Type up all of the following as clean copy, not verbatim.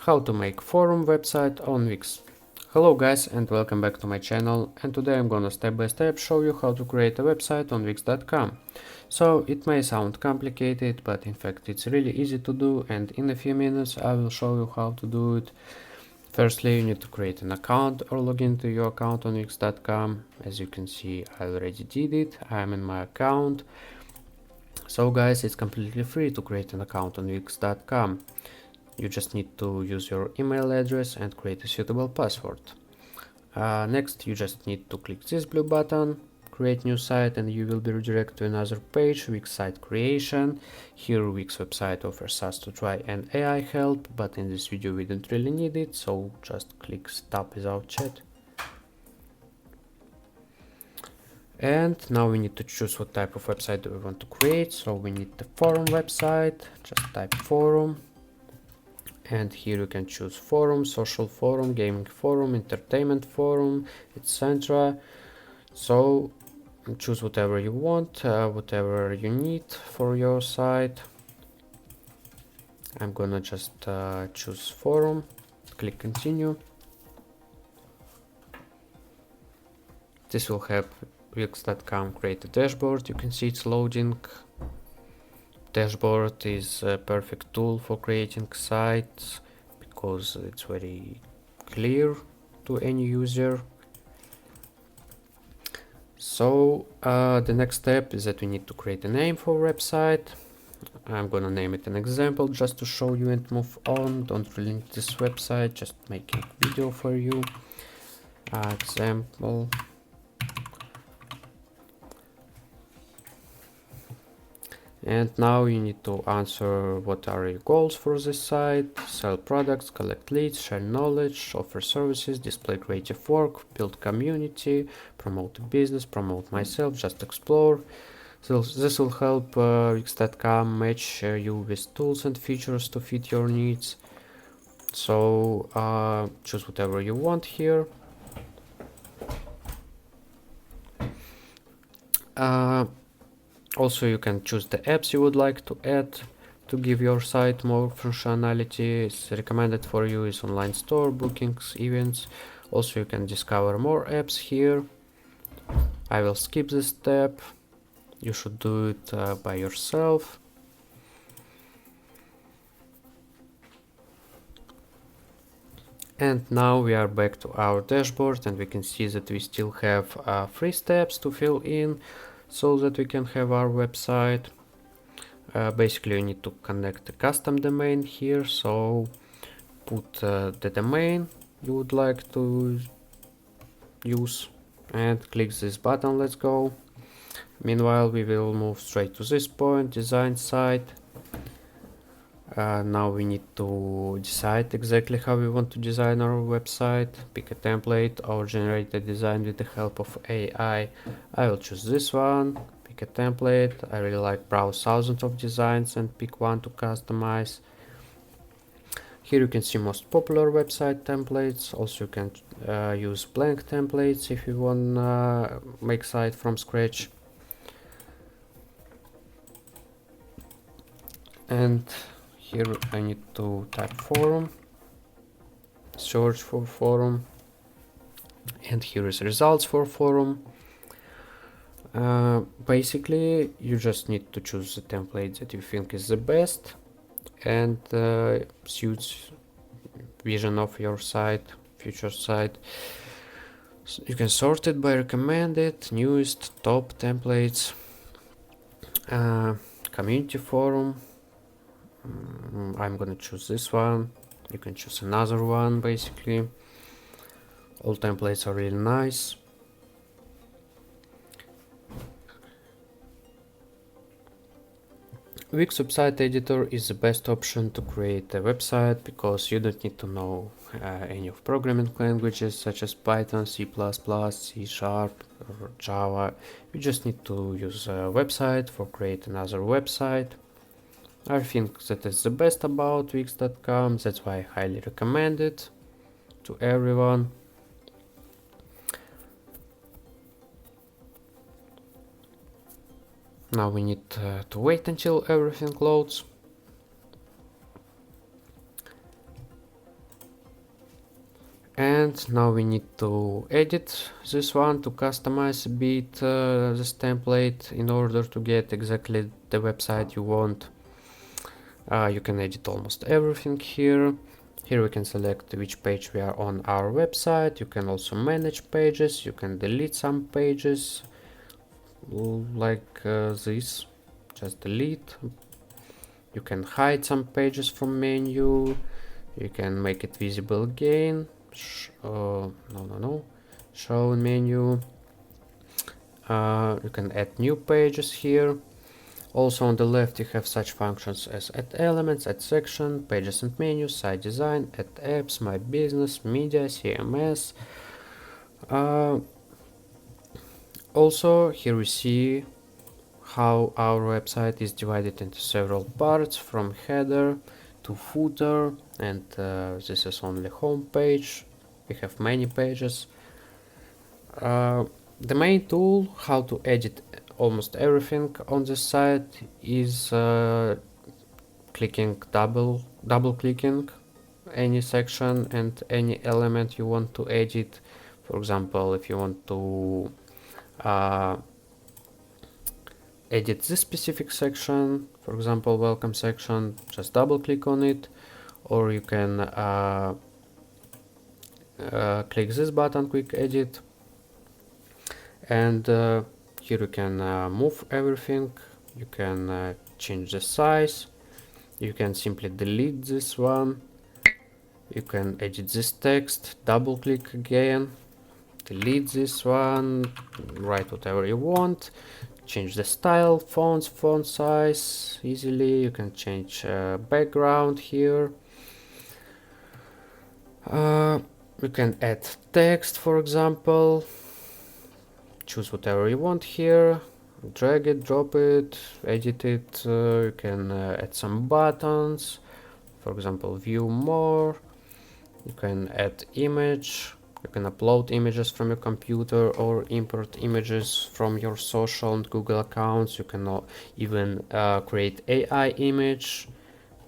How to make forum website on Wix. Hello guys and welcome back to my channel, and today I'm gonna step by step show you how to create a website on Wix.com. So it may sound complicated, but in fact it's really easy to do, and in a few minutes I will show you how to do it. Firstly, you need to create an account or log into your account on Wix.com. As you can see, I already did it. I'm in my account. So guys, it's completely free to create an account on Wix.com. You just need to use your email address and create a suitable password. Next, you just need to click this blue button, create new site, and you will be redirected to another page, Wix site creation. Here Wix website offers us to try an AI help, but in this video we don't really need it, so just click stop without chat. And now we need to choose what type of website do we want to create. So we need the forum website, just type forum. And here you can choose forum, social forum, gaming forum, entertainment forum, etc. So choose whatever you want, whatever you need for your site. I'm gonna just choose forum, click continue. This will help Wix.com create a dashboard. You can see it's loading. Dashboard is a perfect tool for creating sites because it's very clear to any user. So the next step is that we need to create a name for website. I'm gonna name it an example just to show you and move on. Don't really need this website, just making a video for you. Example. And now you need to answer what are your goals for this site: sell products, collect leads, share knowledge, offer services, display creative work, build community, promote a business, promote myself, just explore. So this will help Wix.com match you with tools and features to fit your needs. So choose whatever you want here. Also, you can choose the apps you would like to add to give your site more functionality. It's recommended for you is online store, bookings, events. Also, you can discover more apps here. I will skip this step. You should do it by yourself. And now we are back to our dashboard, and we can see that we still have 3 steps to fill in so that we can have our website. Basically, you need to connect the custom domain here, so put the domain you would like to use and click this button. Let's go. Meanwhile, we will move straight to this point, design site. Now we need to decide exactly how we want to design our website. Pick a template or generate a design with the help of AI. I will choose this one. Pick a template. I really like browse thousands of designs and pick one to customize. Here you can see most popular website templates. Also you can use blank templates if you want to make site from scratch. And here I need to type forum, search for forum, and here is results for forum. Basically, you just need to choose the template that you think is the best and suits vision of your site, future site. So you can sort it by recommended, newest, top templates, community forum. I'm gonna choose this one. You can choose another one. Basically, all templates are really nice. Wix Website Editor is the best option to create a website because you don't need to know any of programming languages such as Python, C++, C#, or Java. You just need to use a website for create another website. I think that is the best about Wix.com, that's why I highly recommend it to everyone. Now we need to wait until everything loads. And now we need to edit this one to customize a bit this template in order to get exactly the website you want. You can edit almost everything here. Here we can select which page we are on our website. You can also manage pages. You can delete some pages like this. Just delete. You can hide some pages from menu. You can make it visible again. Show menu. You can add new pages here. Also on the left you have such functions as add elements, add section, pages and menus, site design, add apps, my business, media, CMS. Also here we see how our website is divided into several parts, from header to footer, and this is only home page. We have many pages. The main tool how to edit almost everything on this site is double clicking any section and any element you want to edit. For example, if you want to edit this specific section, for example welcome section, just double click on it, or you can click this button, quick edit, and here you can move everything. You can change the size. You can simply delete this one. You can edit this text, double click again, delete this one, write whatever you want, change the style, fonts, font size easily. You can change background here. You can add text, for example. Choose whatever you want here, drag it, drop it, edit it. You can add some buttons, for example view more. You can add image. You can upload images from your computer or import images from your social and Google accounts. You can even create AI image.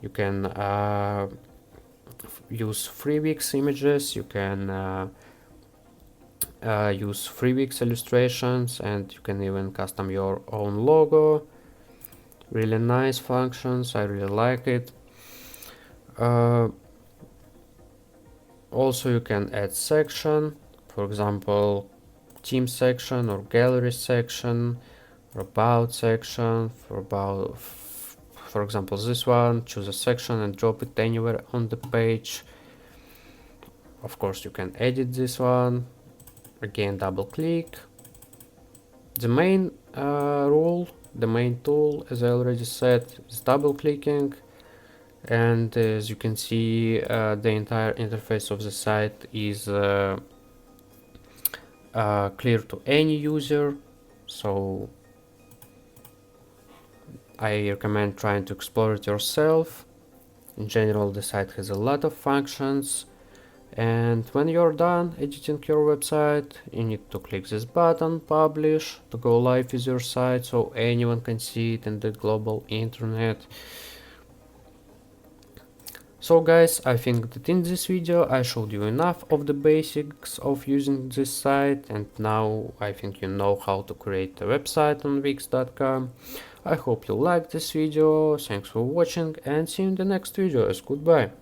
You can use FreeWix images. You can use FreeWix illustrations, and you can even custom your own logo. Really nice functions, I really like it. Also you can add section, for example team section or gallery section or about section. For example this one, choose a section and drop it anywhere on the page. Of course you can edit this one, again double click. The main the main tool, as I already said, is double clicking, and as you can see the entire interface of the site is clear to any user, so I recommend trying to explore it yourself. In general, the site has a lot of functions, and when you're done editing your website, you need to click this button, publish, to go live with your site so anyone can see it in the global internet. So guys, I think that in this video I showed you enough of the basics of using this site, and now I think you know how to create a website on Wix.com. I hope you liked this video, thanks for watching, and see you in the next video. Goodbye.